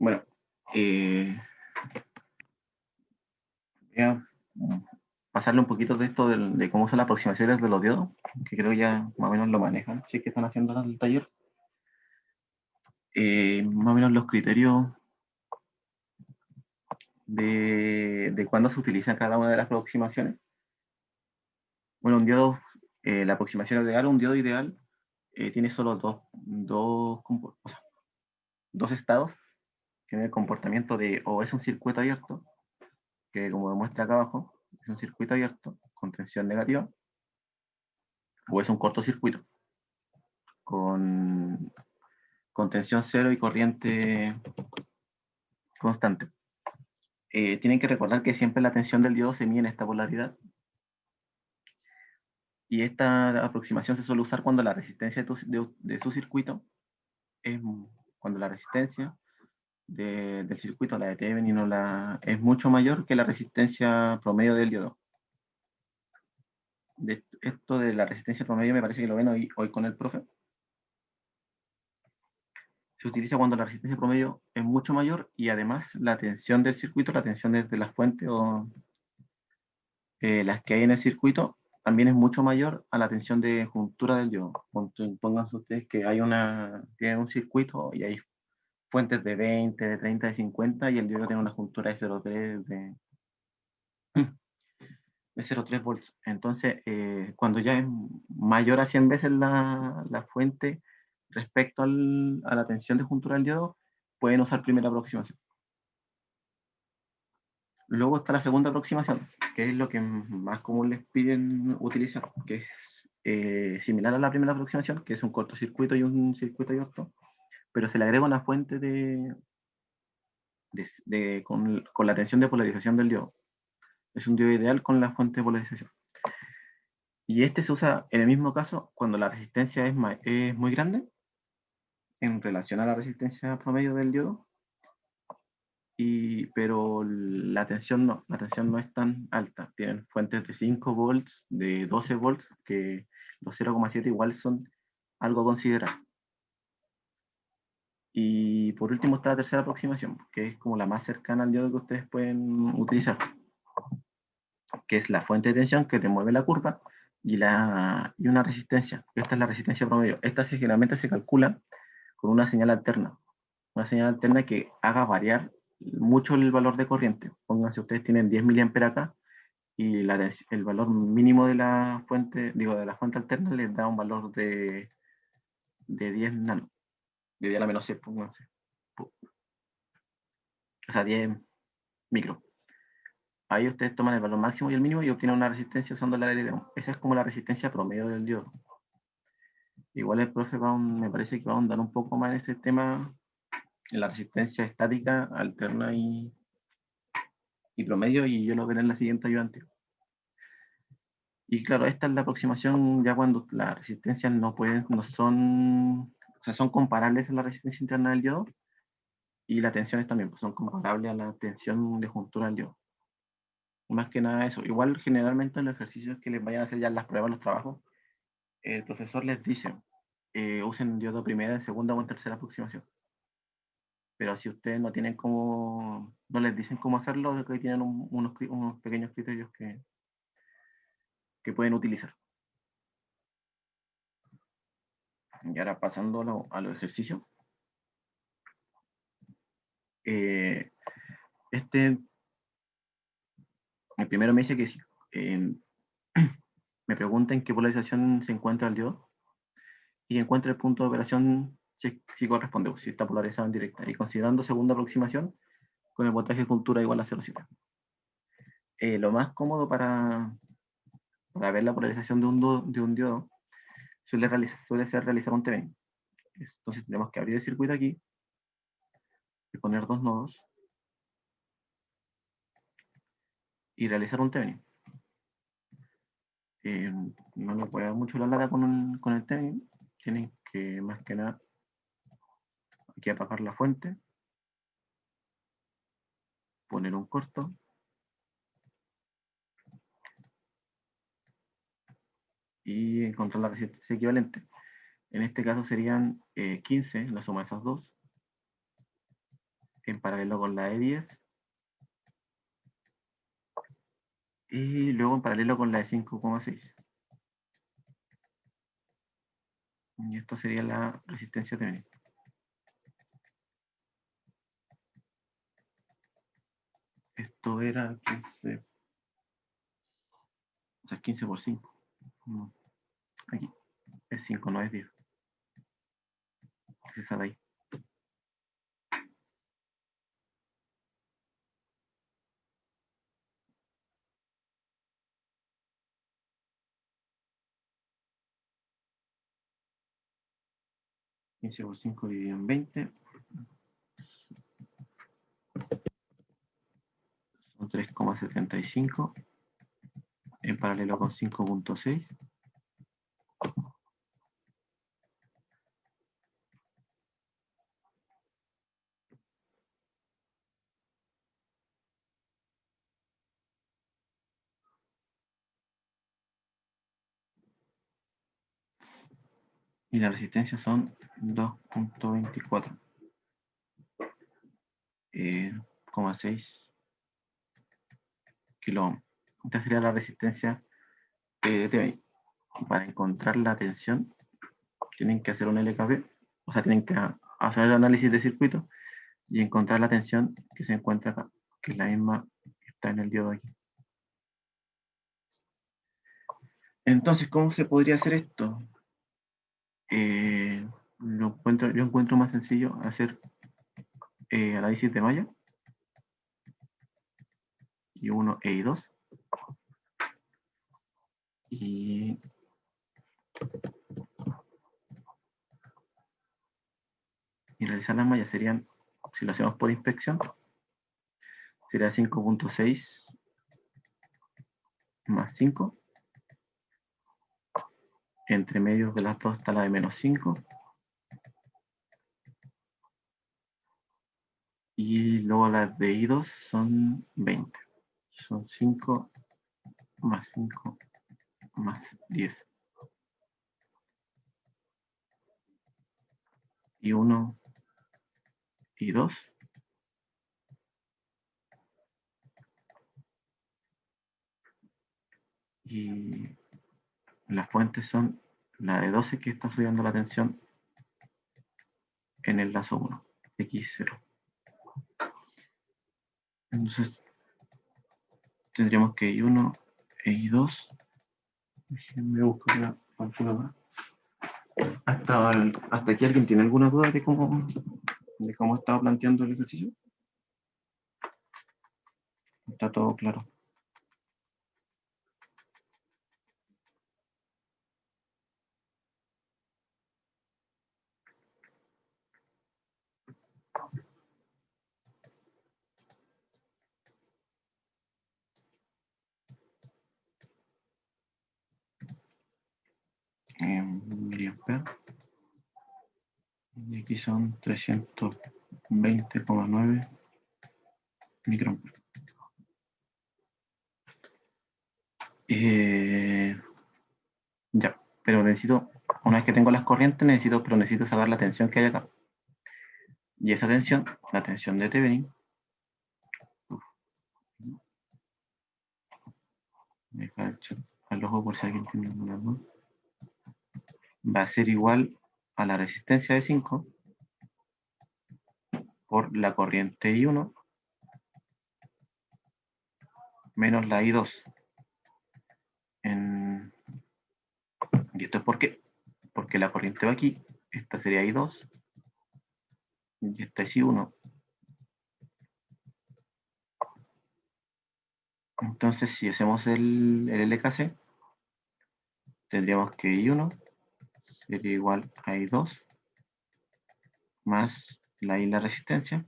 Bueno, voy a pasarle un poquito de esto de cómo son las aproximaciones de los diodos, que creo ya más o menos lo manejan, si es que están haciendo el taller. Más o menos los criterios de cuándo se utiliza cada una de las aproximaciones. Bueno, un diodo, la aproximación ideal, un diodo ideal, tiene solo dos estados. Tiene el comportamiento de o es un circuito abierto, que como demuestra acá abajo, es un circuito abierto con tensión negativa, o es un cortocircuito con, con tensión cero y corriente constante. Tienen que recordar que siempre la tensión del diodo se mide en esta polaridad, y esta aproximación se suele usar cuando la resistencia de su circuito es cuando la resistencia del circuito, la de Thevenin, es mucho mayor que la resistencia promedio del diodo. Esto de la resistencia promedio me parece que lo ven hoy con el profe. Se utiliza cuando la resistencia promedio es mucho mayor y además la tensión del circuito, la tensión desde la fuente o las que hay en el circuito, también es mucho mayor a la tensión de juntura del diodo. Pónganse ustedes que tienen un circuito y hay fuentes de 20, de 30, de 50 y el diodo tiene una juntura de 0,3 de 0,3 volts. Entonces, cuando ya es mayor a 100 veces la fuente respecto a la tensión de juntura del diodo, pueden usar primera aproximación. Luego está la segunda aproximación, que es lo que más común les piden utilizar, que es similar a la primera aproximación, que es un cortocircuito y un circuito abierto, pero se le agrega una fuente con la tensión de polarización del diodo. Es un diodo ideal con la fuente de polarización. Y este se usa en el mismo caso cuando la resistencia es muy grande en relación a la resistencia promedio del diodo, pero la tensión no es tan alta. Tienen fuentes de 5 volts, de 12 volts, que los 0,7 igual son algo considerable. Y por último está la tercera aproximación, que es como la más cercana al diodo que ustedes pueden utilizar, que es la fuente de tensión que te mueve la curva y una resistencia. Esta es la resistencia promedio. Esta generalmente se calcula con una señal alterna que haga variar mucho el valor de corriente. Pónganse, ustedes tienen 10 mA acá y el valor mínimo de la fuente, de la fuente alterna les da un valor de 10 nano, de 10 a la menos 6, pónganse. O sea, 10 micro. Ahí ustedes toman el valor máximo y el mínimo y obtienen una resistencia usando la ley de Ohm. Esa es como la resistencia promedio del diodo. Igual el profe me parece que va a ahondar un poco más en este tema, en la resistencia estática, alterna y promedio, y yo lo veré en la siguiente ayudante. Y claro, esta es la aproximación ya cuando las resistencias no son, o sea, son comparables a la resistencia interna del diodo, y las tensiones también pues, son comparables a la tensión de juntura del diodo. Más que nada eso. Igual generalmente en los ejercicios que les vayan a hacer ya las pruebas, los trabajos, el profesor les dice, usen diodo primera, segunda o en tercera aproximación. Pero si ustedes no les dicen cómo hacerlo, que tienen unos pequeños criterios que pueden utilizar. Y ahora pasando a los ejercicios. El primero me dice que me pregunta en qué polarización se encuentra el diodo y encuentra el punto de operación si corresponde, si está polarizado en directa. Y considerando segunda aproximación, con el voltaje de juntura igual a 0,7. Lo más cómodo para ver la polarización de un diodo suele ser realizar un Thevenin. Entonces tenemos que abrir el circuito aquí y poner dos nodos y realizar un Thevenin. No me puede dar mucho la lata con el Thevenin. Tienen que, más que nada, aquí apagar la fuente, poner un corto y encontrar la resistencia equivalente. En este caso serían 15, la suma de esas dos, en paralelo con la E10 y luego en paralelo con la de 5,6. Y esto sería la resistencia Thevenin. Esto era 15, o sea, 15 por 5. No, aquí es 5, no es 10. Esa de ahí. Quince por 5 dividido en 20. Son 3,75 en paralelo con 5,6. Y la resistencia son 2,24. 6 kilo ohm. Esta sería la resistencia de Thevenin. Para encontrar la tensión tienen que hacer un LKP, o sea, tienen que hacer el análisis de circuito y encontrar la tensión que se encuentra acá, que es la misma que está en el diodo aquí. Entonces, ¿cómo se podría hacer esto? Yo encuentro más sencillo hacer análisis de malla y 1 e I2 y realizar las mallas serían, si lo hacemos por inspección, sería 5,6 más 5. Entre medios de las dos está la de menos 5. Y luego las de I2 son 20. Son 5 más 5 más 10. Y 1 y 2. Y las fuentes son la de 12 que está subiendo la tensión en el lazo 1, X0. Entonces tendríamos que I1 e I2. Déjenme buscar la calculadora. Hasta aquí, ¿alguien tiene alguna duda de cómo estaba planteando el ejercicio? Está todo claro. Miliamperes. Y aquí son 320,9 microamperes. Ya, pero una vez que tengo las corrientes, necesito saber la tensión que hay acá. Y esa tensión, la tensión de Thevenin, me deja echar al ojo por si alguien tiene alguna duda, va a ser igual a la resistencia de 5 por la corriente I1 menos la I2. ¿Y esto es por qué? Porque la corriente va aquí, esta sería I2 y esta es I1. Entonces, si hacemos el LKC, tendríamos que I1 sería igual a I2 más la I la resistencia.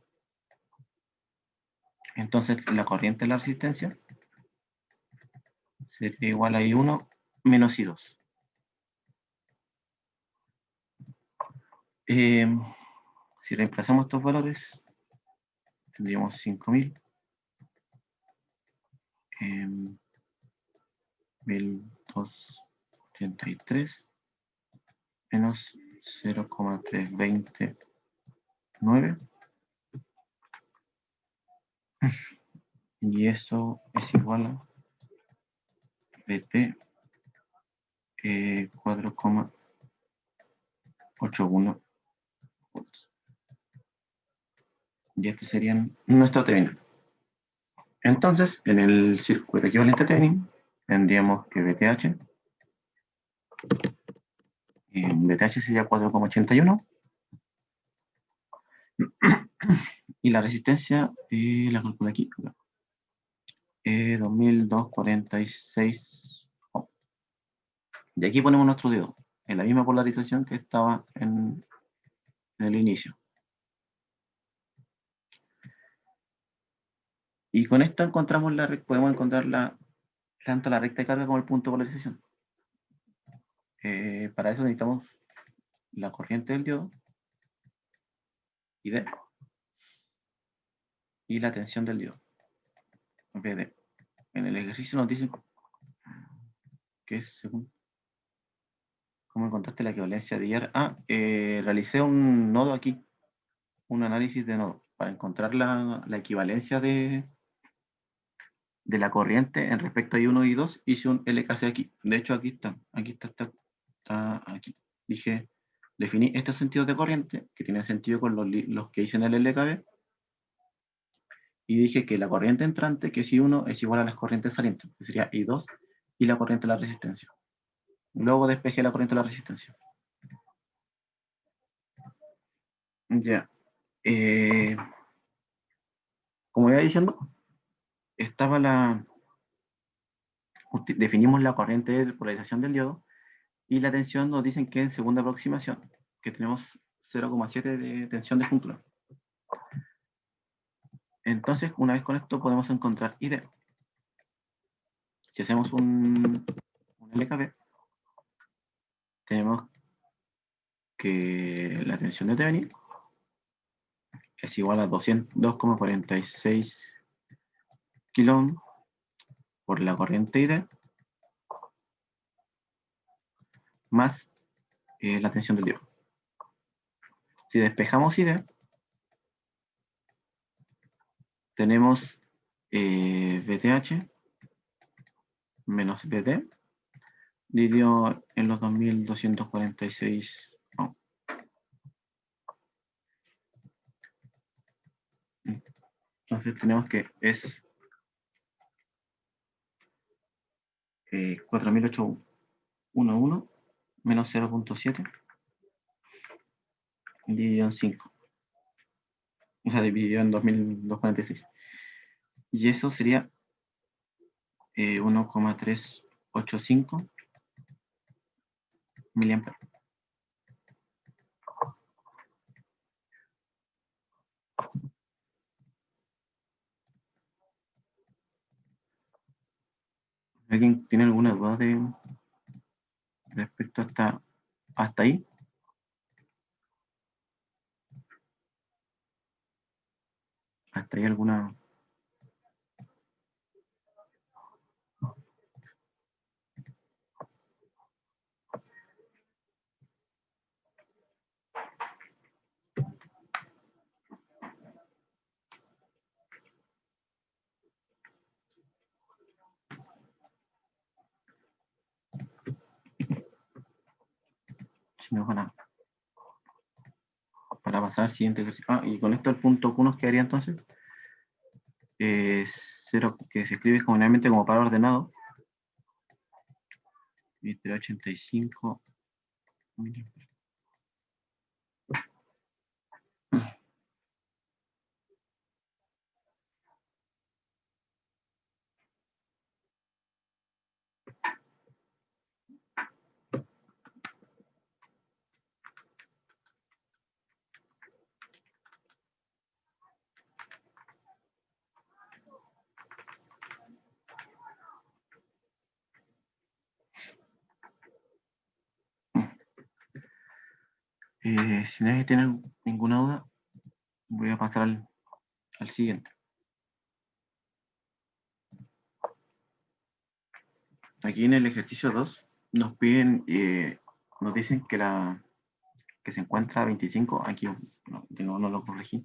Entonces, la corriente de la resistencia sería igual a I1 menos I2. Si reemplazamos estos valores, tendríamos 5000, 1283 menos 0,329 Y eso es igual a BT 4,81 volts. Y este sería nuestro Thevenin. Entonces, en el circuito equivalente a Thevenin, tendríamos que BTH sería 4,81 y la resistencia, la calculo aquí, 2246 ohm. Y aquí ponemos nuestro diodo, en la misma polarización que estaba en el inicio. Y con esto encontramos podemos encontrar tanto la recta de carga como el punto de polarización. Para eso necesitamos la corriente del diodo ID y la tensión del diodo BD. En el ejercicio nos dicen que es según cómo encontraste la equivalencia de IR. Realicé un nodo aquí, un análisis de nodo, para encontrar la equivalencia de la corriente en respecto a I1 y I2. Hice un LKC aquí. De hecho, aquí está aquí. Definí estos sentidos de corriente, que tienen sentido con los que hice en el LKB, y dije que la corriente entrante, que es I1, es igual a las corrientes salientes, que sería I2, y la corriente de la resistencia. Luego despejé la corriente de la resistencia. Ya. Como iba diciendo, definimos la corriente de polarización del diodo, y la tensión nos dicen que en segunda aproximación, que tenemos 0,7 de tensión de juntura. Entonces, una vez con esto podemos encontrar ID. Si hacemos un LKB, tenemos que la tensión de Thevenin es igual a 2,46 kilo por la corriente ID más la tensión del diodo. Si despejamos ID, tenemos VTH menos VT dividido en los 2246. No. Entonces tenemos que es 4811 menos 0,7 dividido en 5. O sea, dividido en 2246. Y eso sería 1,385 miliamperes. ¿Alguien tiene alguna duda respecto hasta ahí? ¿Hasta ahí alguna? Si no, para pasar al siguiente ejercicio. Y con esto el punto Q nos quedaría entonces 0, que se escribe comúnmente como par ordenado, y 385 miliamperes. Si nadie tiene ninguna duda, voy a pasar al siguiente. Aquí en el ejercicio 2 nos piden, nos dicen que se encuentra a 25. Aquí no lo corregí.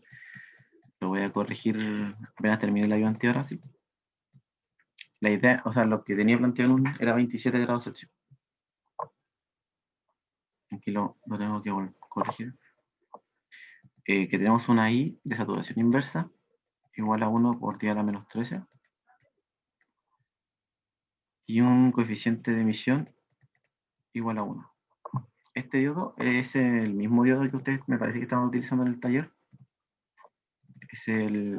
Lo voy a corregir apenas termine la ayudante ahora, sí. La idea, o sea, lo que tenía planteado en era 27 grados Celsius. Aquí lo tengo que corregir. Que tenemos una I de saturación inversa igual a 1 por 10 a la menos 13 y un coeficiente de emisión igual a 1. Este diodo es el mismo diodo que ustedes me parece que estaban utilizando en el taller. Es el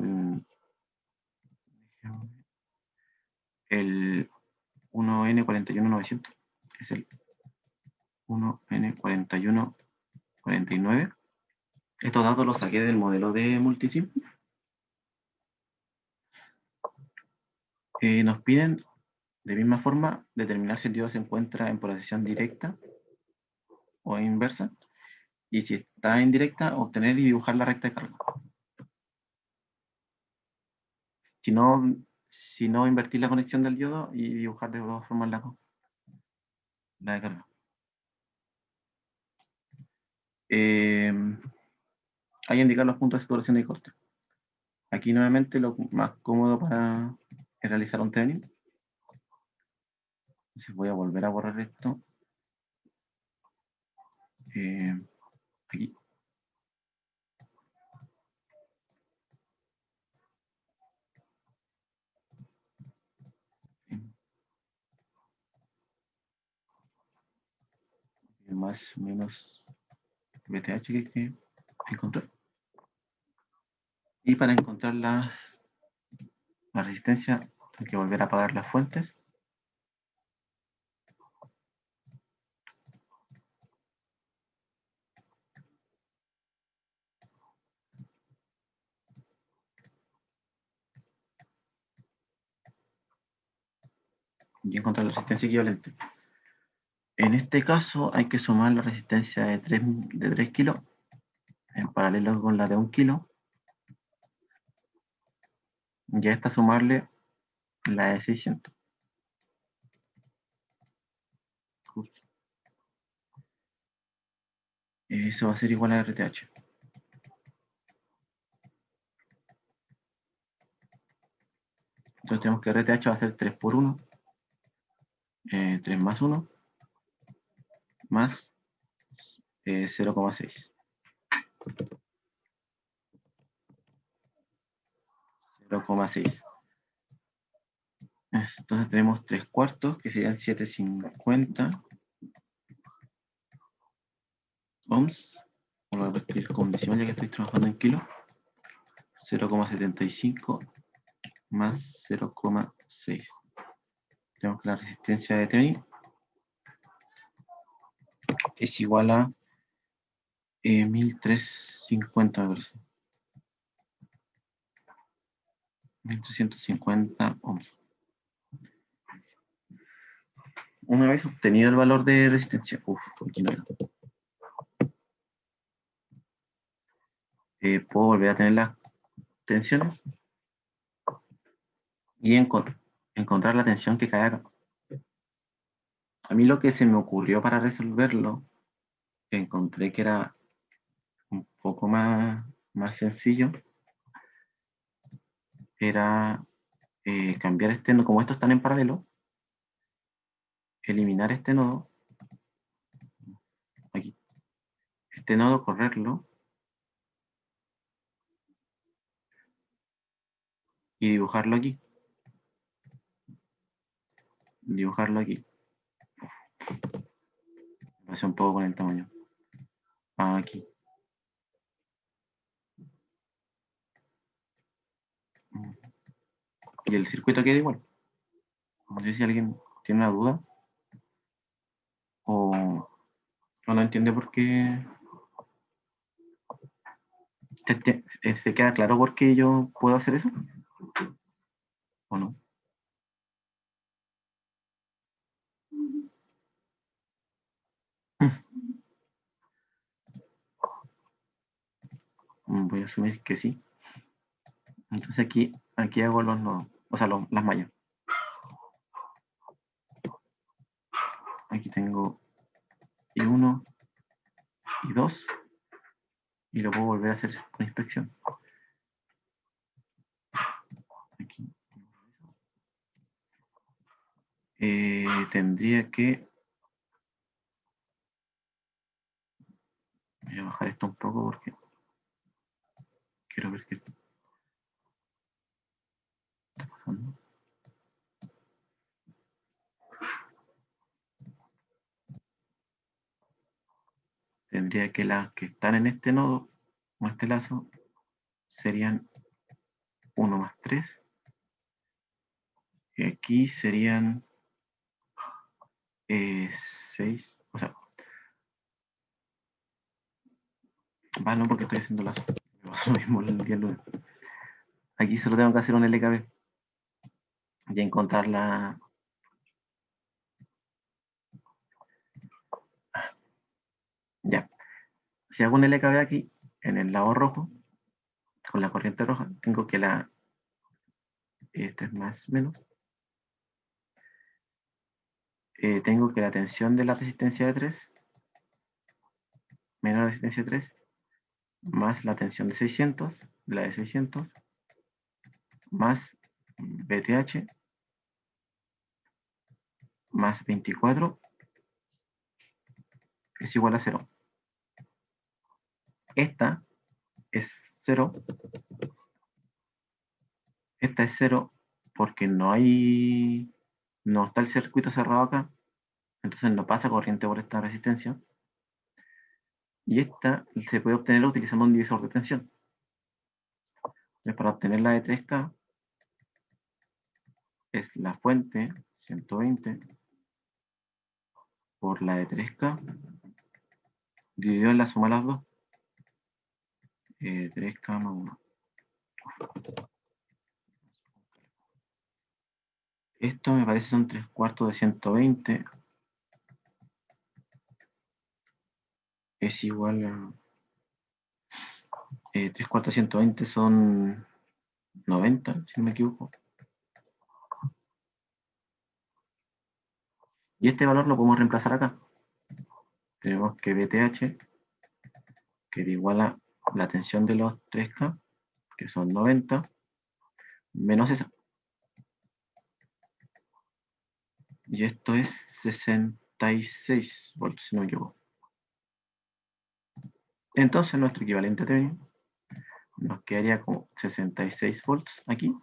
1N41900. Es el 1N4149. Estos datos los saqué del modelo de multisim. Nos piden de misma forma determinar si el diodo se encuentra en polarización directa o inversa, y si está en directa, obtener y dibujar la recta de carga. Si no, invertir la conexión del diodo y dibujar de dos formas la de carga. Hay que indicar los puntos de saturación y corte. Aquí nuevamente lo más cómodo para realizar un Thevenin. Entonces voy a volver a borrar esto. Aquí. Más o menos VTH que hay que encontrar. Y para encontrar la resistencia hay que volver a apagar las fuentes. Y encontrar la resistencia equivalente. En este caso hay que sumar la resistencia de 3 kilos en paralelo con la de 1 kilo. Y a esta sumarle la de 600. Justo. Eso va a ser igual a RTH. Entonces tenemos que RTH va a ser 3 por 1. 3 más 1 más 0,6. 0,6. Entonces tenemos 3 cuartos, que serían 750 ohms. Voy a repetir con decimal ya que estoy trabajando en kilos. 0,75 más 0,6. Tenemos que la resistencia de Thevenin es igual a 1350, me parece. 1350 ohms. Una vez obtenido el valor de resistencia, aquí no era. Puedo volver a tener las tensiones y encontrar la tensión que cae acá. A mí lo que se me ocurrió para resolverlo, encontré que era un poco más sencillo, era cambiar este nodo, como estos están en paralelo, eliminar este nodo, aquí, este nodo correrlo, y dibujarlo aquí. Dibujarlo aquí. Me hace un poco con el tamaño. Aquí. Y el circuito queda igual. No sé si alguien tiene una duda o no entiende por qué. ¿Se queda claro por qué yo puedo hacer eso? ¿O no? Voy a asumir que sí. Entonces aquí hago los nodos, o sea, las mallas. Aquí tengo I1, I2, y lo puedo volver a hacer con inspección. Aquí. tendría que... Voy a bajar esto un poco porque quiero ver qué está pasando. Tendría que las que están en este nodo, o este lazo, serían 1 más 3. Y aquí serían 6. O sea, no, porque estoy haciendo lazo. Me pasó lo mismo el día lunes. Aquí solo tengo que hacer un LKB y encontrar la... Ya. Si hago un LKB aquí, en el lado rojo, con la corriente roja, tengo que la... Este es más menos. Tengo que la tensión de la resistencia de 3 menos la resistencia de 3 más la tensión de 600, la de 600, más BTH, más 24, es igual a 0. Esta es 0. Esta es 0 porque no está el circuito cerrado acá, entonces no pasa corriente por esta resistencia. Y esta se puede obtener utilizando un divisor de tensión. Entonces, para obtener la de 3K, es la fuente 120 por la de 3K dividido en la suma de las dos. 3K más 1. Esto me parece son 3/4 de 120. Es igual a... 3/4 de 120 son 90, si no me equivoco. Y este valor lo podemos reemplazar acá. Tenemos que BTH, que es igual a la tensión de los 3K, que son 90, menos esa. Y esto es 66 volts, si no me equivoco. Entonces nuestro equivalente Thevenin nos quedaría como 66 volts aquí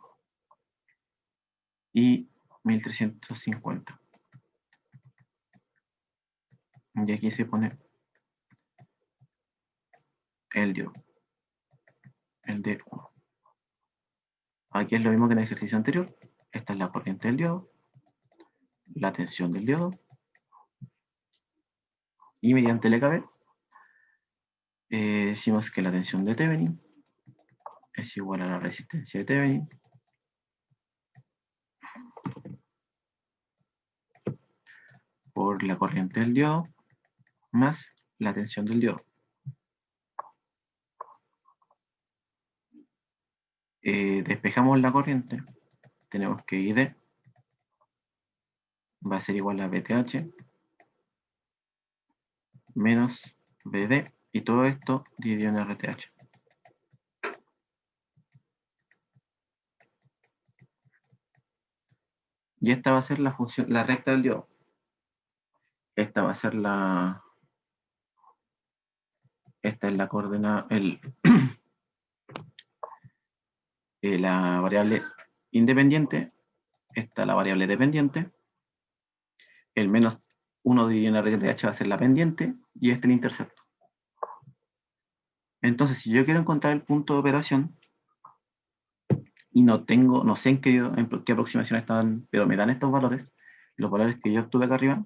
y 1350. Y aquí se pone el diodo, el D1. Aquí es lo mismo que en el ejercicio anterior. Esta es la corriente del diodo, la tensión del diodo, y mediante el EKB decimos que la tensión de Thevenin es igual a la resistencia de Thevenin por la corriente del diodo más la tensión del diodo. Despejamos la corriente, tenemos que ID va a ser igual a BTH menos BD, y todo esto dividido en RTH. Y esta va a ser la función, la recta del diodo. Esta va a ser la... Esta es la coordenada, la variable independiente. Esta es la variable dependiente. El menos 1 dividido en RTH va a ser la pendiente, y este el intercepto. Entonces, si yo quiero encontrar el punto de operación, y no sé en qué aproximación están, pero me dan estos valores, los valores que yo obtuve acá arriba,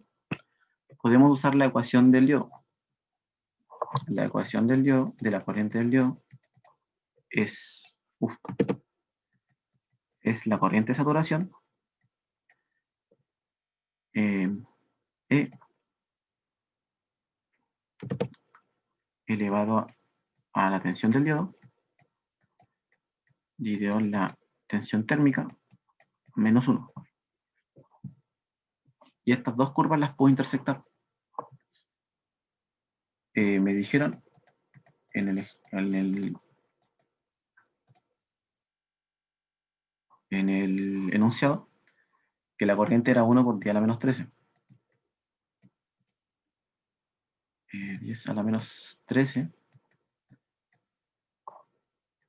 podemos usar la ecuación del diodo. La ecuación del diodo, de la corriente del diodo, es la corriente de saturación, E elevado a la tensión del diodo, dividido en la tensión térmica, menos 1. Y estas dos curvas las puedo intersectar. Me dijeron en el enunciado que la corriente era 1 por 10 a la menos 13. 10 a la menos 13.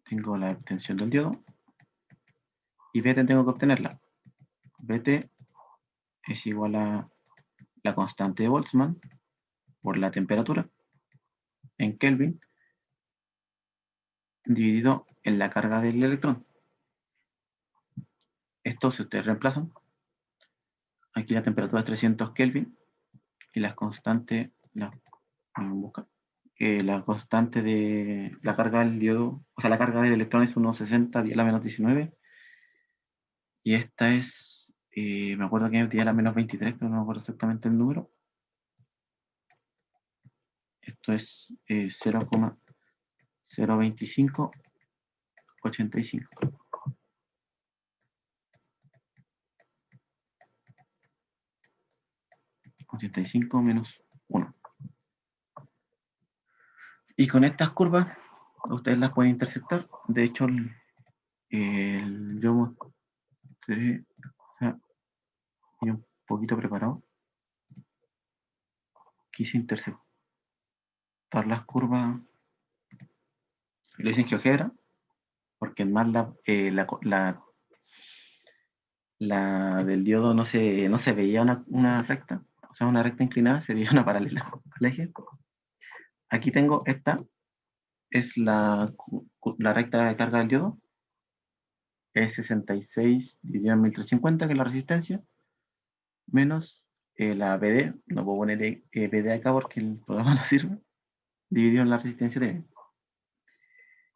Tengo la obtención del diodo. Y Vt tengo que obtenerla. Vt es igual a la constante de Boltzmann por la temperatura en Kelvin dividido en la carga del electrón. Esto, si ustedes reemplazan, aquí la temperatura es 300 Kelvin y la constante, la constante de la carga del diodo, o sea, la carga del electrón es 1,60 10 a la menos 19, y esta es, me acuerdo que es 10 a la menos 23, pero no me acuerdo exactamente el número. Esto es 0,02585. 85 menos 1. Y con estas curvas, ustedes las pueden intersectar. De hecho, yo mostré, o sea, un poquito preparado. Quise intersectar las curvas. Lo hice en GeoGebra, porque en MATLAB la del diodo no se veía una recta, o sea, una recta inclinada, se veía una paralela al eje. Aquí tengo esta, es la recta de carga del diodo, es 66 dividido en 1350, que es la resistencia, menos la BD, no puedo poner BD acá porque el programa no sirve, dividido en la resistencia de.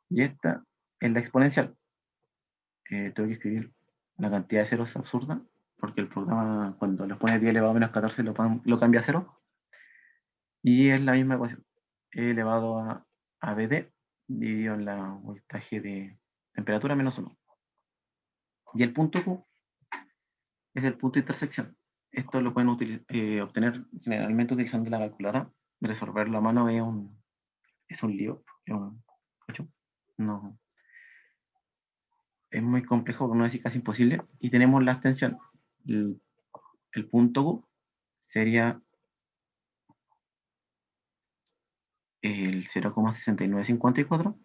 Y esta es la exponencial. Tengo que escribir una cantidad de ceros absurda, porque el programa cuando le pone 10 elevado a menos 14 lo cambia a 0. Y es la misma ecuación. E elevado a BD dividido en la voltaje de temperatura menos 1. Y el punto Q es el punto de intersección. Esto lo pueden obtener generalmente utilizando la calculadora. Resolverlo a mano es un lío. No, es muy complejo, por no decir casi imposible. Y tenemos la extensión. El punto Q sería el 0,6954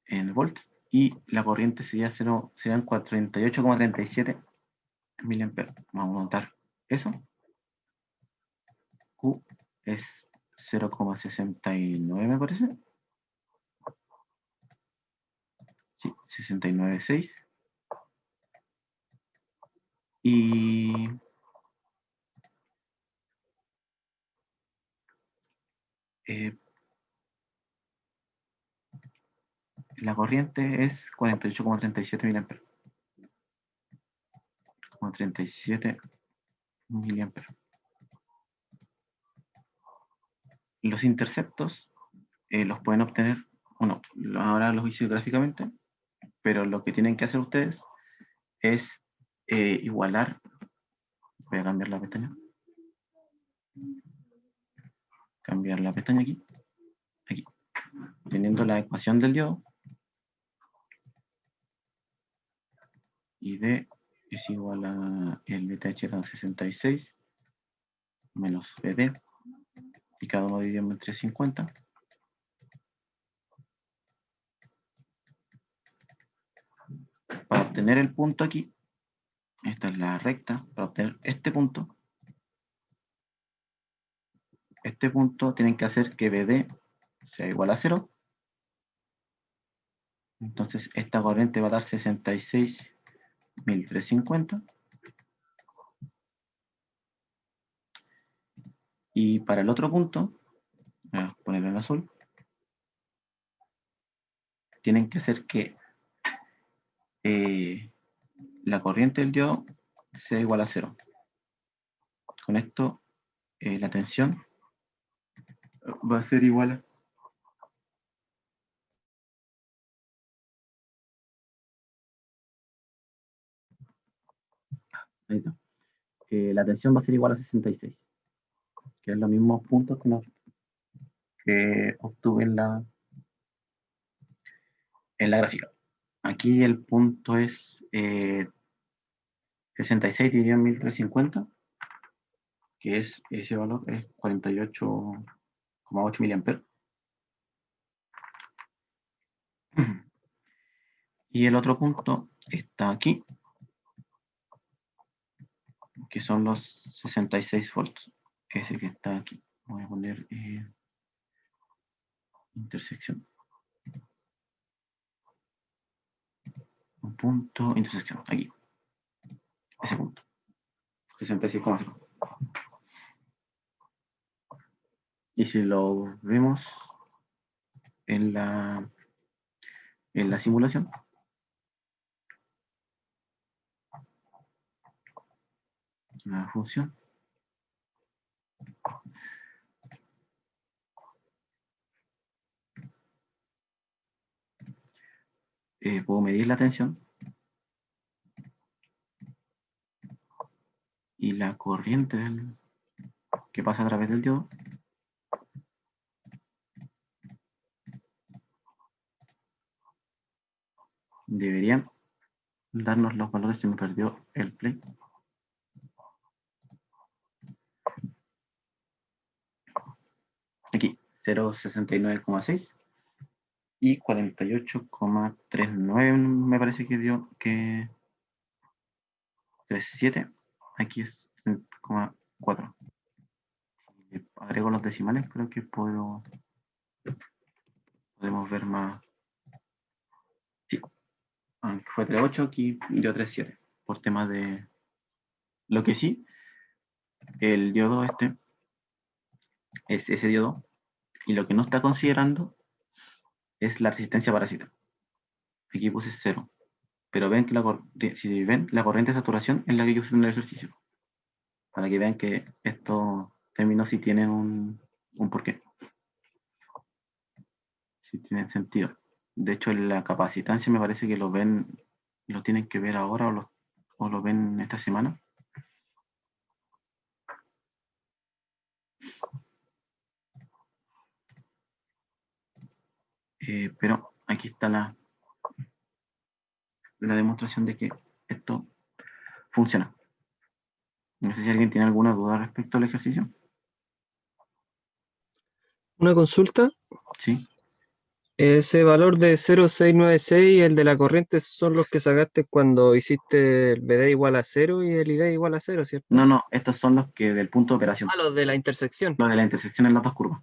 en volts, y la corriente serían 48,37 miliamperes. Vamos a notar eso. Q es 0,69, me parece. Sí, 69,6. Y la corriente es 48,37 miliamperes. 37 miliamperes. Los interceptos los pueden obtener, bueno, ahora los hice gráficamente, pero lo que tienen que hacer ustedes es igualar. Voy a cambiar la pestaña. Cambiar la pestaña aquí. Aquí. Teniendo la ecuación del diodo. Y D es igual a el BTH era 66 menos BD. Y cada uno dividido en 350. Para obtener el punto aquí, esta es la recta, para obtener este punto tienen que hacer que BD sea igual a 0. Entonces esta corriente va a dar 66.350. Y para el otro punto, voy a ponerlo en azul, tienen que hacer que la corriente del diodo sea igual a 0. Con esto, la tensión va a ser igual a... Ahí está. La tensión va a ser igual a 66, que es los mismos puntos que obtuve en la gráfica. Aquí el punto es 66 dividido en 1350, que es ese valor, es 48,8 miliamperes. Y el otro punto está aquí, que son los 66 volts, ese que está aquí. Voy a poner intersección. Un punto, intersección, aquí. Ese punto. 66,0. Y si lo vemos en la simulación, la función, puedo medir la tensión y la corriente que pasa a través del diodo. Deberían darnos los valores. Se me perdió el play. Aquí, 0,69,6 y 48,39 me parece que dio, que 37. Aquí es 3,4. Si le agrego los decimales, creo que podemos ver más. Sí, aunque fue 3,8, aquí dio 3,7 por tema de... Lo que sí, el diodo este es ese diodo, y lo que no está considerando es la resistencia parásita. Aquí puse 0, pero ven que si ven, la corriente de saturación es la que yo usé en el ejercicio, para que vean que estos términos sí tienen un porqué, sí tienen sentido. De hecho, la capacitancia me parece que lo tienen que ver ahora, o lo ven esta semana. Pero aquí está la demostración de que esto funciona. No sé si alguien tiene alguna duda respecto al ejercicio. Una consulta. Sí. Ese valor de 0,696 y el de la corriente son los que sacaste cuando hiciste el BD igual a 0 y el ID igual a 0, ¿cierto? No, estos son los que del punto de operación. Ah, los de la intersección. Los de la intersección en las dos curvas.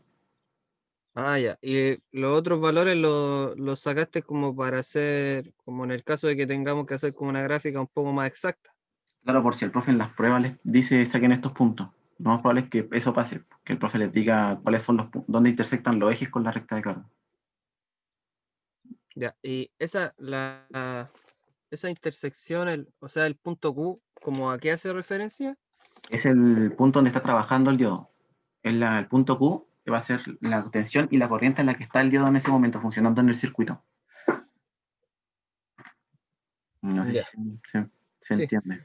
Ah, ya. Y los otros valores los sacaste como para hacer, como en el caso de que tengamos que hacer como una gráfica un poco más exacta. Claro, por si el profe en las pruebas les dice saquen estos puntos. Lo más probable es que eso pase, que el profe les diga cuáles son los puntos, dónde intersectan los ejes con la recta de carga. Ya. Y esa intersección, o sea, el punto Q, ¿como a qué hace referencia? Es el punto donde está trabajando el diodo. El punto Q, que va a ser la tensión y la corriente en la que está el diodo en ese momento, funcionando en el circuito. No sé Ya. si se Sí, entiende.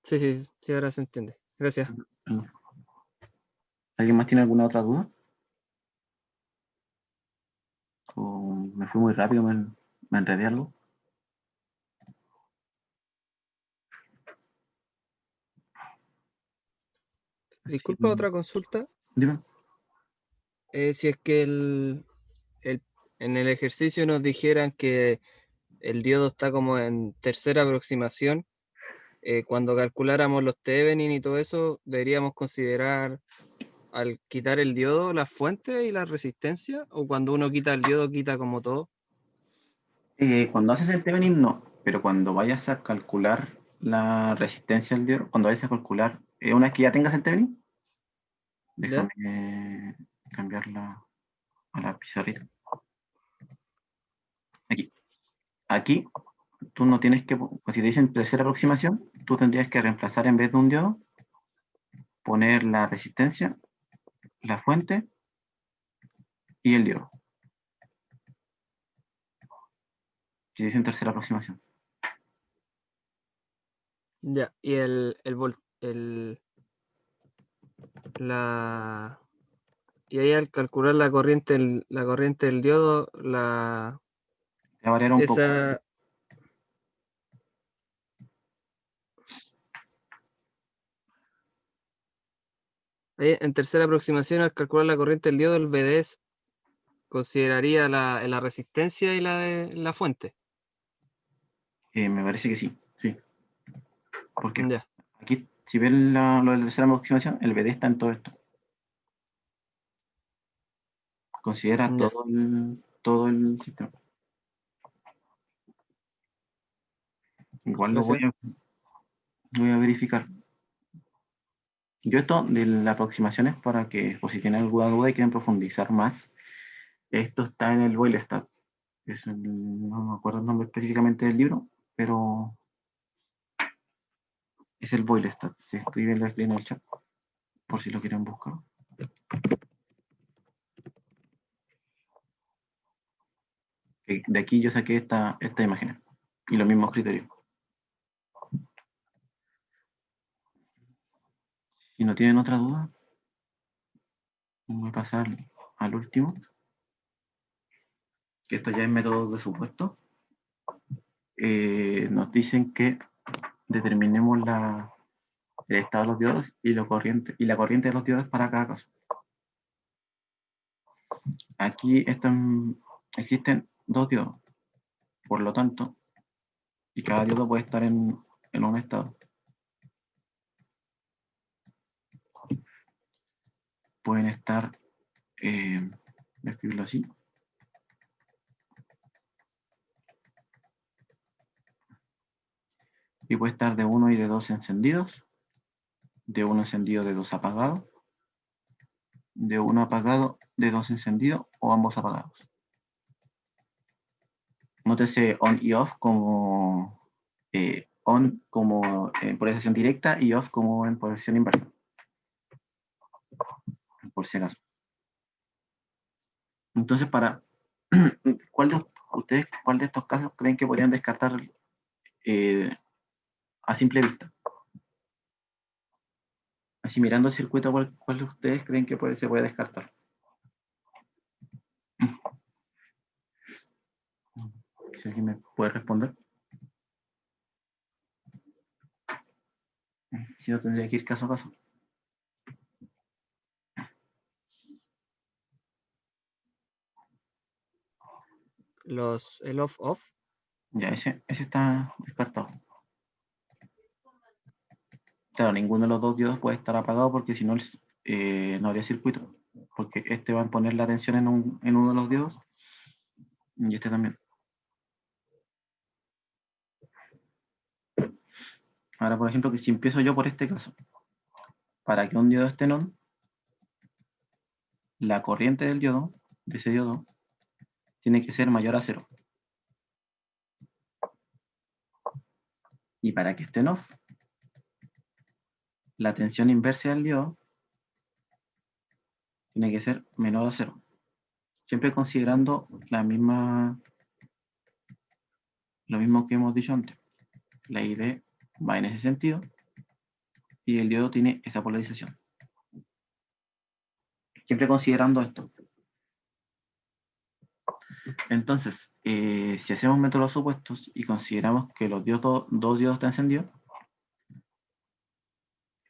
sí, ahora se entiende. Gracias. ¿Alguien más tiene alguna otra duda? ¿O me fui muy rápido, me enredé algo? Disculpa, otra consulta. Dime. Si es que en el ejercicio nos dijeran que el diodo está como en tercera aproximación, cuando calculáramos los Thevenin y todo eso, deberíamos considerar al quitar el diodo las fuentes y la resistencia, o cuando uno quita el diodo quita como todo. Cuando haces el Thevenin, no, pero cuando vayas a calcular la resistencia al diodo, cuando vayas a calcular, una vez que ya tengas el Thevenin, ¿Ya? déjame cambiarla a la pizarrita. Aquí. Aquí, tú no tienes que, pues si te dicen tercera aproximación, tú tendrías que reemplazar en vez de un diodo, poner la resistencia, la fuente y el diodo. Si dicen tercera aproximación. Ya, y y ahí al calcular la corriente del diodo, Te va a variar un poco. esa, Ahí, en tercera aproximación, al calcular la corriente del diodo, el BDS consideraría la resistencia y la de la fuente. Me parece que sí, sí. Porque Ya, aquí, si ven lo de la tercera aproximación, el BD está en todo esto. Considera ya. todo el sistema. Igual lo Gracias. voy a verificar. Yo esto de las aproximaciones para que, por si tienen alguna duda y quieren profundizar más, esto está en el Boylestat. No me acuerdo el nombre específicamente del libro, pero es el Boylestat. Se escribe en el chat, por si lo quieren buscar. De aquí yo saqué esta imagen y los mismos criterios. Si no tienen otra duda, voy a pasar al último, que esto ya es método de supuesto. Nos dicen que determinemos el estado de los diodos y la corriente de los diodos para cada caso. Aquí existen dos diodos, por lo tanto, y cada diodo puede estar en un estado. Pueden estar, voy a escribirlo así, y puede estar de 1 y de 2 encendidos, de 1 encendido, de 2 apagado, de 1 apagado, de 2 encendido o ambos apagados. Nótese on y off como on como en polarización directa y off como en polarización inversa, por si acaso. Entonces, ¿cuál de estos casos creen que podrían descartar a simple vista? Así mirando el circuito, ¿cuál de ustedes creen que se puede descartar? Si alguien me puede responder. Si no, tendría que ir caso a caso. El off-off. Ya, ese está descartado. Claro, ninguno de los dos diodos puede estar apagado porque si no, no habría circuito. Porque este va a poner la tensión en uno de los diodos y este también. Ahora, por ejemplo, que si empiezo yo por este caso, para que un diodo esté en on, la corriente del diodo, de ese diodo, tiene que ser mayor a 0. Y para que esté en off, la tensión inversa del diodo tiene que ser menor a 0. Siempre considerando lo mismo que hemos dicho antes. La ID va en ese sentido y el diodo tiene esa polarización. Siempre considerando esto. Entonces, si hacemos métodos supuestos y consideramos que dos diodos están encendidos,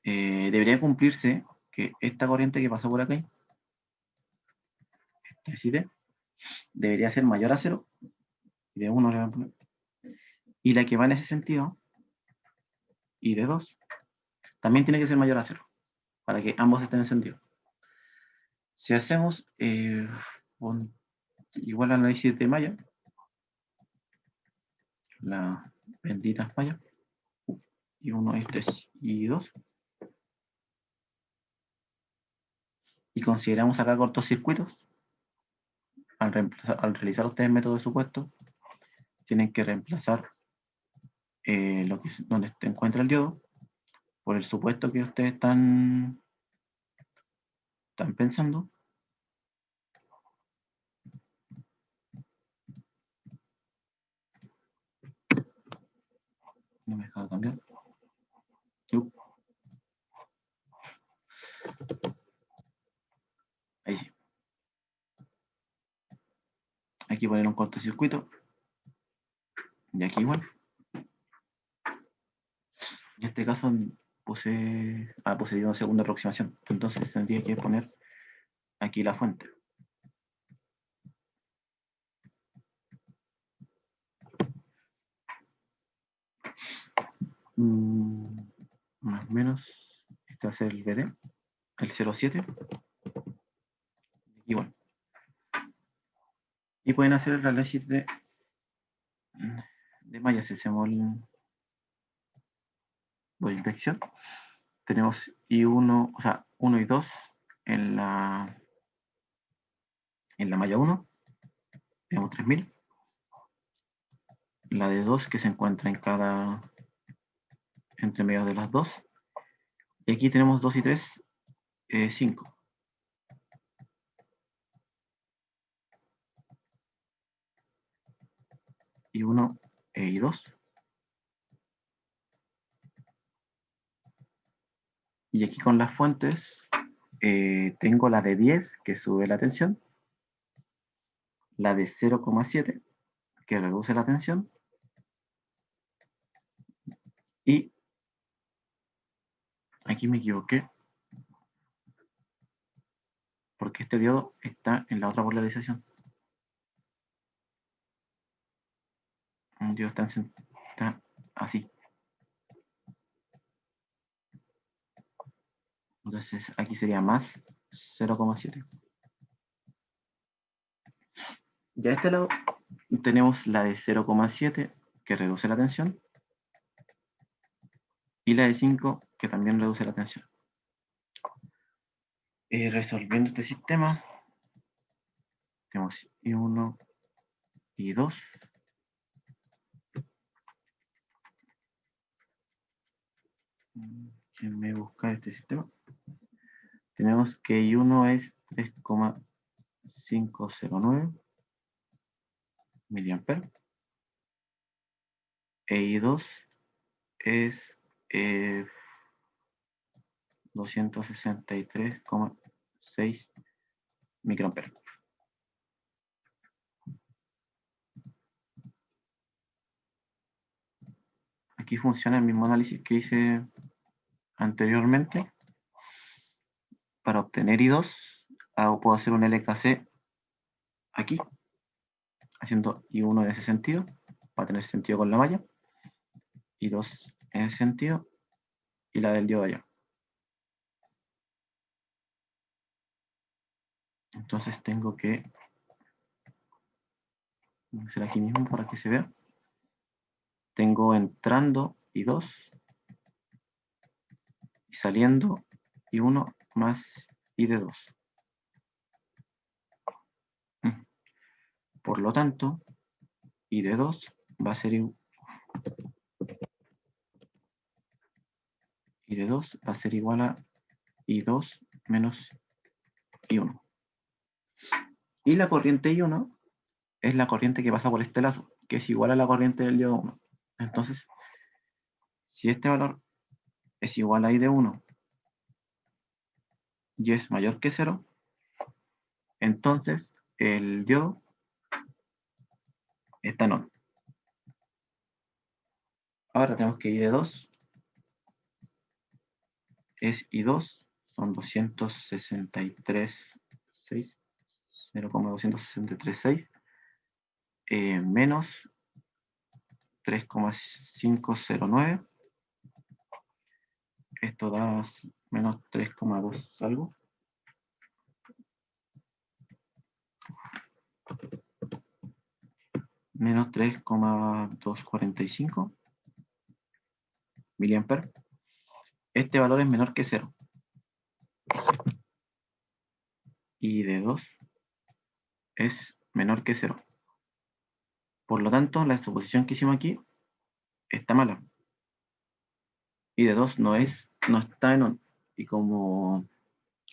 debería cumplirse que esta corriente que pasó por acá, debería ser mayor a 0, y de 1 le van a poner, y la que va en ese sentido, y de 2, también tiene que ser mayor a 0, para que ambos estén encendidos. Si hacemos igual análisis de malla, la bendita malla, y 1, y 3, y 2, y consideramos acá cortocircuitos, al realizar ustedes el método de supuesto, tienen que reemplazar donde se encuentra el diodo por el supuesto que ustedes están pensando. No me he dejado cambiar. Ahí sí. Aquí poner un cortocircuito. Y aquí igual. En este caso puse diodo de segunda aproximación. Entonces tendría que poner aquí la fuente. Más o menos, este va a ser el BD, el 07. Igual. Y pueden hacer el análisis de malla si hacemos la inspección. Tenemos I1, o sea, 1 y 2 en la malla 1. Tenemos 3000. La de 2 que se encuentra entre medio de las dos. Y aquí tenemos 2 y 3, 5. Y 1 y 2. Y aquí con las fuentes tengo la de 10 que sube la tensión, la de 0,7 que reduce la tensión y aquí me equivoqué porque este diodo está en la otra polarización. Un diodo está así. Entonces aquí sería más 0,7. Y a este lado tenemos la de 0,7 que reduce la tensión y la de 5 que también reduce la tensión. Resolviendo este sistema, tenemos I1 y 2. Déjenme buscar este sistema. Tenemos que I1 es 3,509 miliamperes. E I2 es 263,6 microamperes. Aquí funciona el mismo análisis que hice anteriormente. Para obtener I2, puedo hacer un LKC aquí, haciendo I1 en ese sentido, para tener sentido con la malla, I2 en ese sentido, y la del diodo allá. Entonces tengo que hacer aquí mismo para que se vea. Tengo entrando I2 y saliendo I1 más I de 2. Por lo tanto, I de 2 va a ser igual a I2 menos I1. Y la corriente I1 es la corriente que pasa por este lazo, que es igual a la corriente del diodo 1. Entonces, si este valor es igual a I de 1 y es mayor que 0, entonces el diodo está en on. Ahora tenemos que I de 2 es I2, son 263,6, 0,263,6, menos 3,509. Esto da menos 3,2 algo. Menos 3,245 miliamperes. Este valor es menor que 0. Y de 2 es menor que 0. Por lo tanto, la suposición que hicimos aquí está mala. Y de 2 no está en on. Y como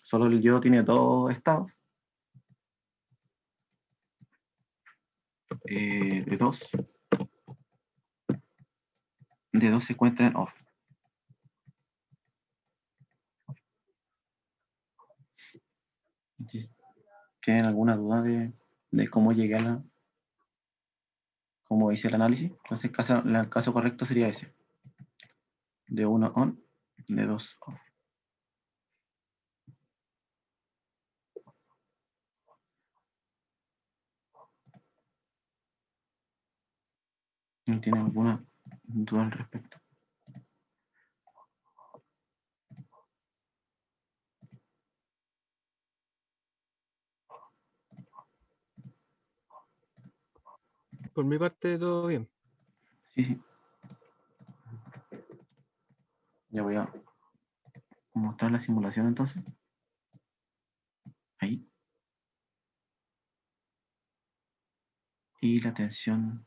solo el diodo tiene dos estados, de 2 se encuentra en off. ¿Tienen alguna duda de cómo llegué a cómo hice el análisis? Entonces el caso correcto sería ese. De 1 on de 2 off. ¿No tiene alguna duda al respecto? Por mi parte, todo bien. Sí, sí. Ya voy a mostrar la simulación entonces. Ahí. Y la tensión.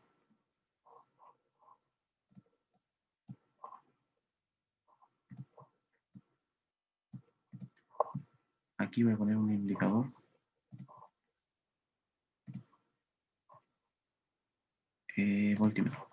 Aquí voy a poner un indicador. Voltímetro.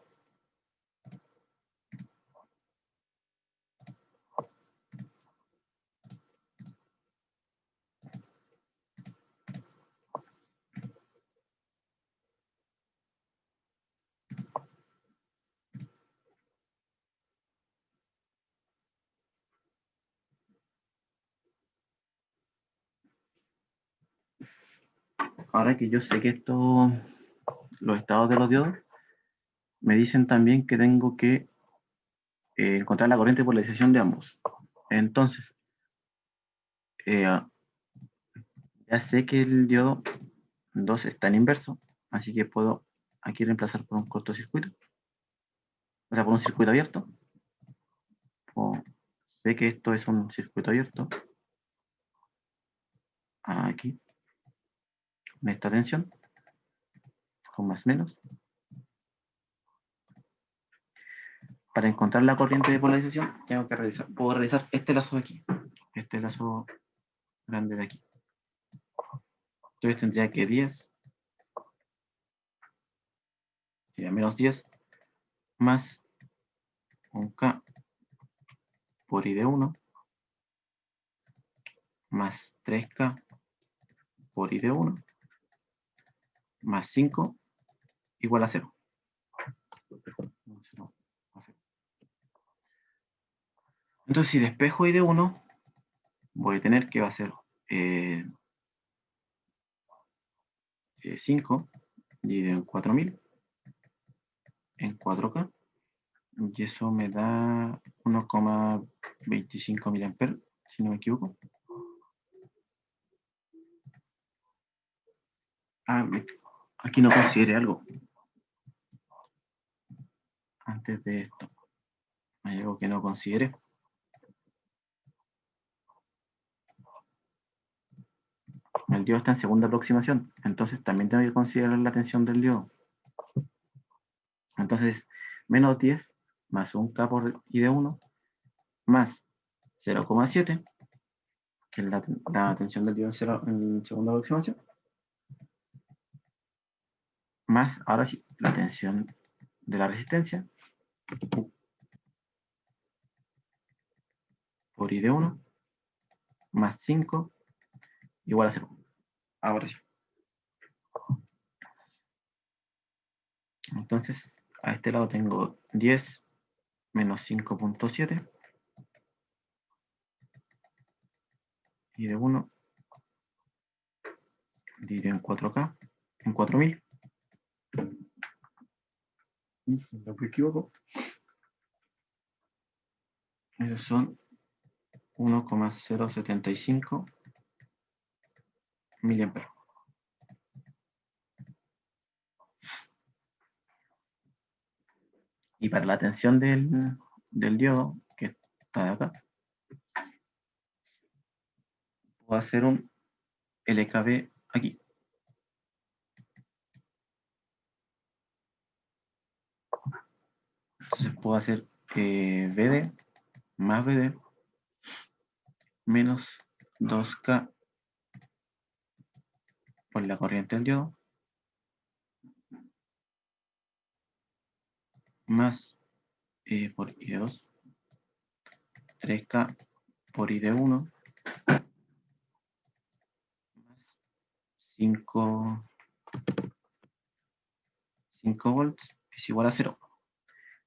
Ahora que yo sé que esto, los estados de los diodos, me dicen también que tengo que encontrar la corriente de polarización de ambos. Entonces, ya sé que el diodo 2 está en inverso, así que puedo aquí reemplazar por un cortocircuito, o sea, por un circuito abierto. O sé que esto es un circuito abierto. Aquí, en esta tensión, con más menos. Para encontrar la corriente de polarización, tengo que realizar, puedo realizar este lazo de aquí, este lazo grande de aquí. Entonces tendría que 10, sería menos 10, más un K por I de 1, más 3K por I de 1, más 5, igual a 0. Entonces, si despejo I de 1, voy a tener que va a ser 5 dividido en 4000 en 4K, y eso me da 1,25 mA, si no me equivoco. Aquí no consideré algo antes de esto. Hay algo que no consideré. El diodo está en segunda aproximación, entonces también tengo que considerar la tensión del diodo. Entonces, menos 10 más un K por I de 1 más 0,7, que es la tensión del diodo en segunda aproximación, más, ahora sí, la tensión de la resistencia por I de 1 más 5 igual a 0. Ahora sí. Entonces, a este lado tengo 10 menos 5,7 I de 1 dividido en 4K, en 4000. No me equivoco. Esos son 1,075 miliamperes. Y para la tensión del diodo, que está de acá, puedo hacer un LKB aquí. Entonces puedo hacer BD más BD menos 2K por la corriente del diodo más por I de 2, 3K por I de 1 más 5 volts es igual a 0.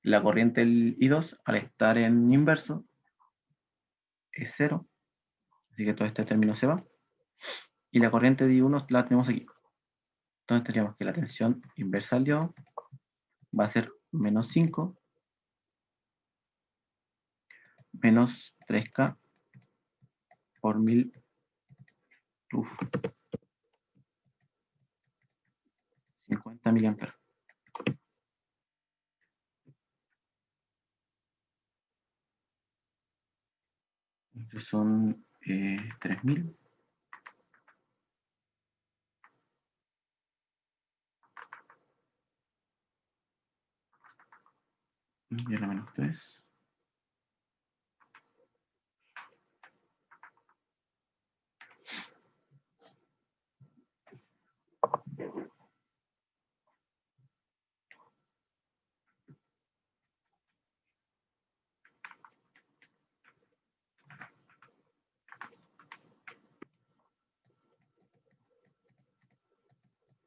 La corriente del I2, al estar en inverso, es 0, así que todo este término se va. Y la corriente de I1 la tenemos aquí. Entonces tendríamos que la tensión inversa al diodo va a ser menos 5 menos 3K por 1000. Uf, 50 miliamperes. Entonces son 3000. Y a la menos 3.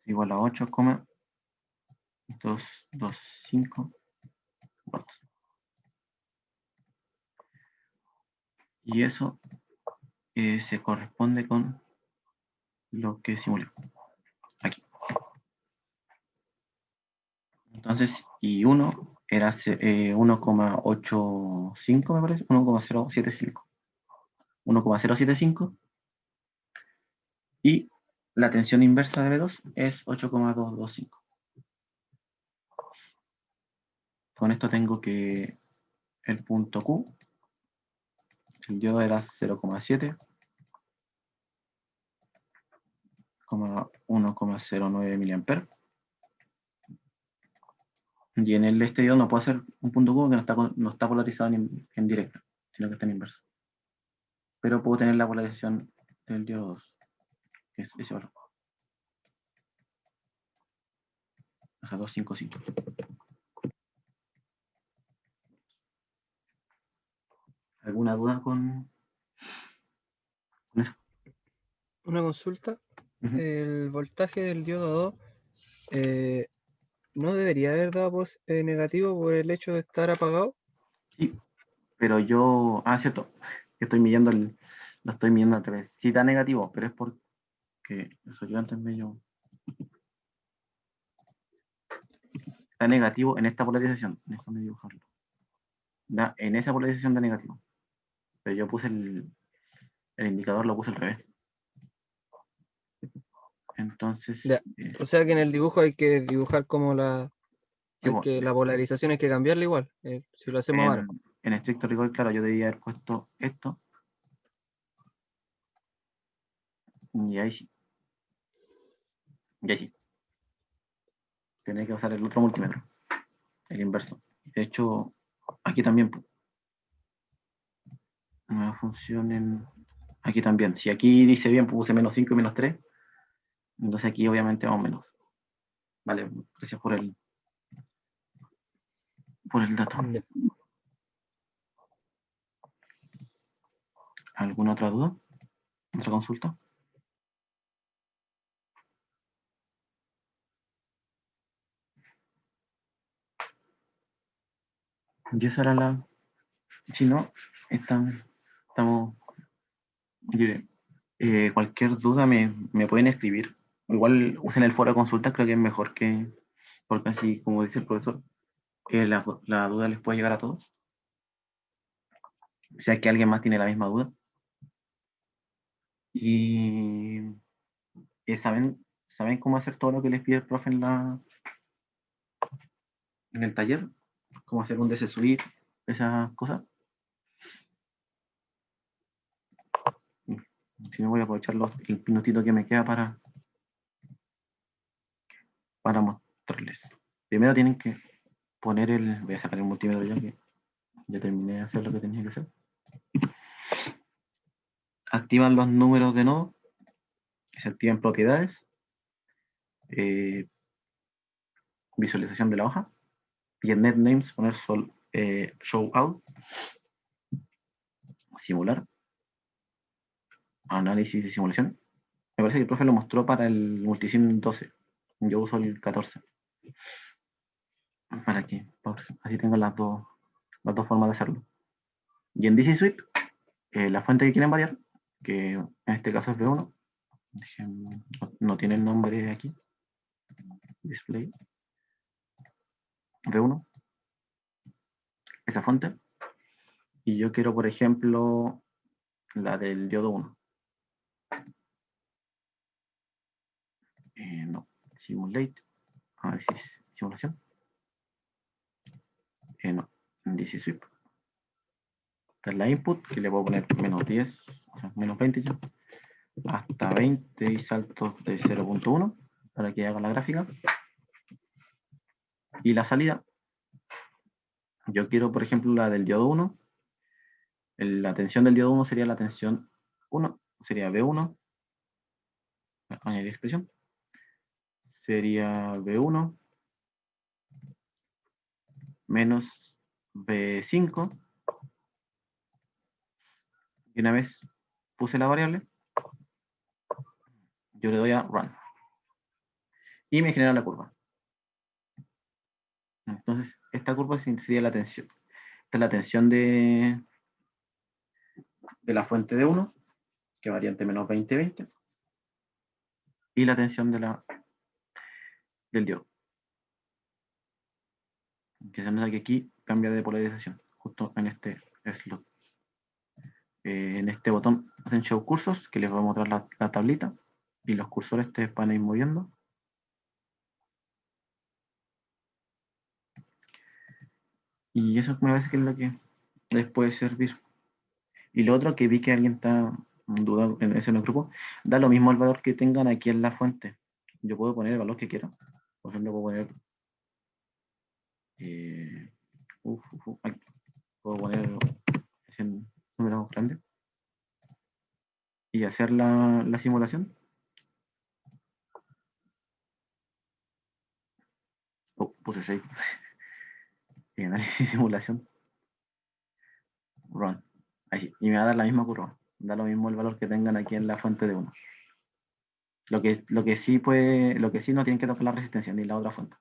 Igual a 8,225 watts. Y eso se corresponde con lo que simulé aquí. Entonces, y 1 era 1,85 me parece, 1,075. 1,075 y la tensión inversa de B2 es 8,225. Con esto tengo que el punto Q, el diodo era 0,7, 1,09 miliamperes. Y en el este diodo no puedo hacer un punto Q que no está polarizado en directo, sino que está en inverso. Pero puedo tener la polarización del diodo 2, que es ese valor. Baja 255. ¿Alguna duda con eso? Una consulta. El voltaje del diodo 2 no debería haber dado negativo por el hecho de estar apagado. Sí, pero yo. Ah, cierto. Estoy midiendo lo estoy midiendo al revés. Sí da negativo, pero es porque eso yo antes medio. Da negativo en esta polarización. Déjame dibujarlo. En esa polarización da negativo. Pero yo puse el indicador, lo puse al revés. Entonces. Ya. O sea que en el dibujo hay que dibujar como la polarización hay que cambiarla igual, si lo hacemos a mano. En estricto rigor, claro, yo debía haber puesto esto. Y ahí sí. Y ahí sí. Tenía que usar el otro multímetro. El inverso. De hecho, aquí también. Nueva función aquí también. Si aquí dice bien, puse menos 5 y menos 3. Entonces aquí obviamente vamos menos. Vale, gracias por el dato. Ya. ¿Alguna otra duda? ¿Otra consulta? Y esa era la. Si no, estamos libres. Cualquier duda me pueden escribir. Igual usen el foro de consultas, creo que es mejor que. Porque así, como dice el profesor, la duda les puede llegar a todos. Si es que alguien más tiene la misma duda. Y saben cómo hacer todo lo que les pide el profe en el taller, cómo hacer un DC Suite, esas cosas. Si no, voy a aprovechar el minutito que me queda para mostrarles. Primero tienen que poner voy a sacar el multímetro ya que ya terminé de hacer lo que tenía que hacer. Activan los números de nodo, que se activan propiedades, visualización de la hoja, y en NetNames poner show out, simular, análisis y simulación. Me parece que el profe lo mostró para el Multisim 12. Yo uso el 14. ¿Para qué? Así tengo las dos formas de hacerlo. Y en DC Suite la fuente que quieren variar, que en este caso es B1, no tiene el nombre aquí, display, B1, esa fuente, y yo quiero, por ejemplo, la del diodo 1. No, simulate, a ver si es simulación. No, dice sweep. Esta es la input, que le puedo poner menos 10, o sea, menos 20 ya, hasta 20 y saltos de 0.1 para que haga la gráfica. Y la salida, yo quiero, por ejemplo, la del diodo 1. La tensión del diodo 1 sería la tensión 1, sería B1, añadir expresión, sería B1 menos B5, y una vez puse la variable, yo le doy a run, y me genera la curva. Entonces, esta curva sería la tensión. Esta es la tensión de la fuente de 1, que varía entre menos 20 y 20, y la tensión del diodo. Que se nota que aquí cambia de polarización, justo en este slot. En este botón hacen show cursos, que les voy a mostrar la tablita, y los cursores te van a ir moviendo. Y eso me parece que es lo que les puede servir. Y lo otro que vi que alguien está dudando en ese grupo, da lo mismo el valor que tengan aquí en la fuente. Yo puedo poner el valor que quiera. Por ejemplo, puedo poner aquí. Puedo poner ese número grande y hacer la simulación. Puse 6. Y análisis y simulación. Run. Ahí, y me va a dar la misma curva. Da lo mismo el valor que tengan aquí en la fuente de 1. Lo que sí no tienen que tocar la resistencia ni la otra fuente.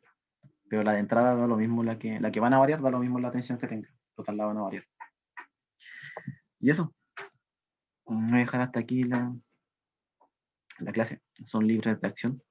Pero la de entrada da lo mismo, la que van a variar da lo mismo la tensión que tengan. Total, la van a variar. Y eso. Voy a dejar hasta aquí la clase. Son libres de acción.